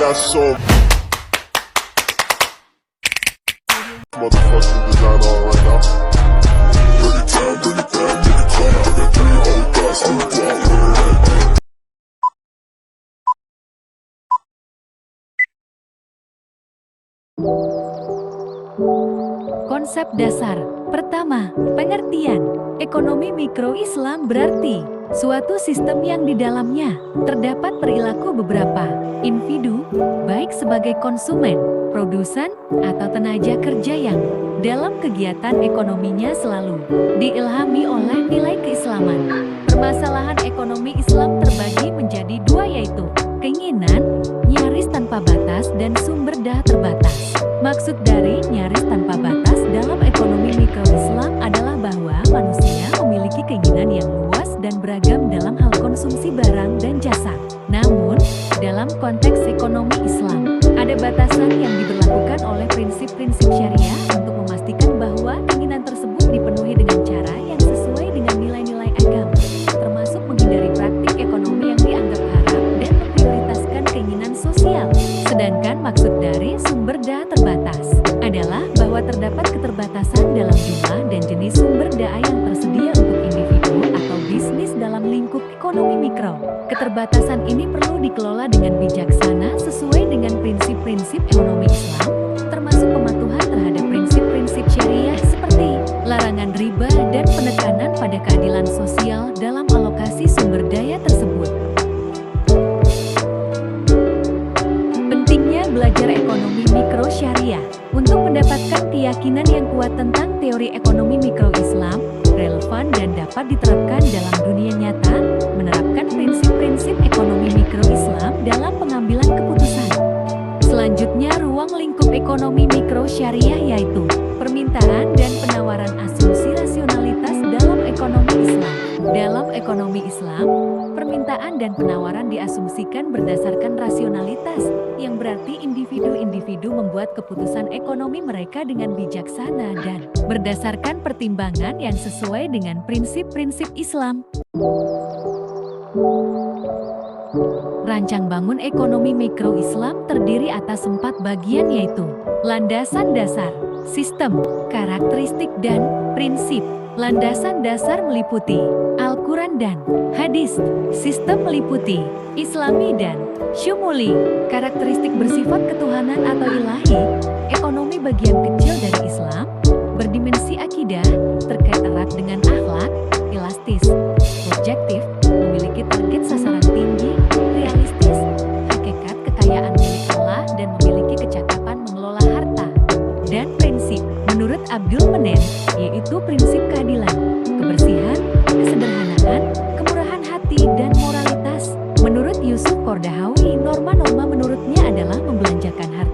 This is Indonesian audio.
got so motherfucking design on right now. Bring it down, bring it down, bring it down. I got 3 old guys on the block. Konsep dasar. Pertama, pengertian. Ekonomi mikro Islam berarti suatu sistem yang di dalamnya terdapat perilaku beberapa individu, baik sebagai konsumen, produsen, atau tenaga kerja yang dalam kegiatan ekonominya selalu diilhami oleh nilai keislaman. Permasalahan ekonomi Islam terbagi menjadi 2, yaitu keinginan, nyaris tanpa batas, dan sumber daya terbatas. Maksud dari nyaris tanpa batas dalam ekonomi mikro Islam adalah bahwa manusia memiliki keinginan yang luas dan beragam dalam hal konsumsi barang dan jasa. Namun, dalam konteks ekonomi Islam, ada batasan yang diberlakukan oleh prinsip-prinsip syariah untuk memastikan bahwa keinginan tersebut dipenuhi dengan cara yang sesuai dengan nilai-nilai agama, termasuk menghindari praktik ekonomi yang dianggap haram dan memprioritaskan keinginan sosial. Sedangkan maksud dari sumber daya terbatas adalah bahwa terdapat keterbatasan dalam jumlah dan jenis sumber daya yang tersedia untuk individu atau bisnis dalam lingkup ekonomi mikro. Keterbatasan ini perlu dikelola dengan bijaksana sesuai dengan prinsip-prinsip ekonomi Islam, termasuk pematuhan terhadap prinsip-prinsip syariah seperti larangan riba dan penekanan pada keadilan sosial dalam alokasi sumber daya tersebut. Belajar ekonomi mikro syariah untuk mendapatkan keyakinan yang kuat tentang teori ekonomi mikro Islam, relevan dan dapat diterapkan dalam dunia nyata, menerapkan prinsip-prinsip ekonomi mikro Islam dalam pengambilan keputusan. Selanjutnya, ruang lingkup ekonomi mikro syariah yaitu permintaan dan penawaran asumsi rasionalitas dalam ekonomi Islam. Dalam ekonomi Islam, permintaan dan penawaran diasumsikan berdasarkan rasionalitas, yang berarti individu-individu membuat keputusan ekonomi mereka dengan bijaksana dan berdasarkan pertimbangan yang sesuai dengan prinsip-prinsip Islam. Rancang bangun ekonomi mikro Islam terdiri atas 4 bagian, yaitu landasan dasar, sistem, karakteristik, dan prinsip. Landasan dasar meliputi Al-Quran dan Hadis. Sistem meliputi Islami dan Syumuli. Karakteristik bersifat ketuhanan atau ilahi. Ekonomi bagian kecil dari Islam, berdimensi akidah, terkait erat dengan akhlak, elastis, objektif, memiliki target sasaran tinggi, realistis, hakikat kekayaan milik Allah, dan memiliki kecakapan mengelola harta. Dan prinsip, menurut Abdul Manan, yaitu prinsip keadilan, kebersihan, kesederhanaan, kemurahan hati, dan moralitas. Menurut Yusuf Kordahawi, norma-norma menurutnya adalah membelanjakan harta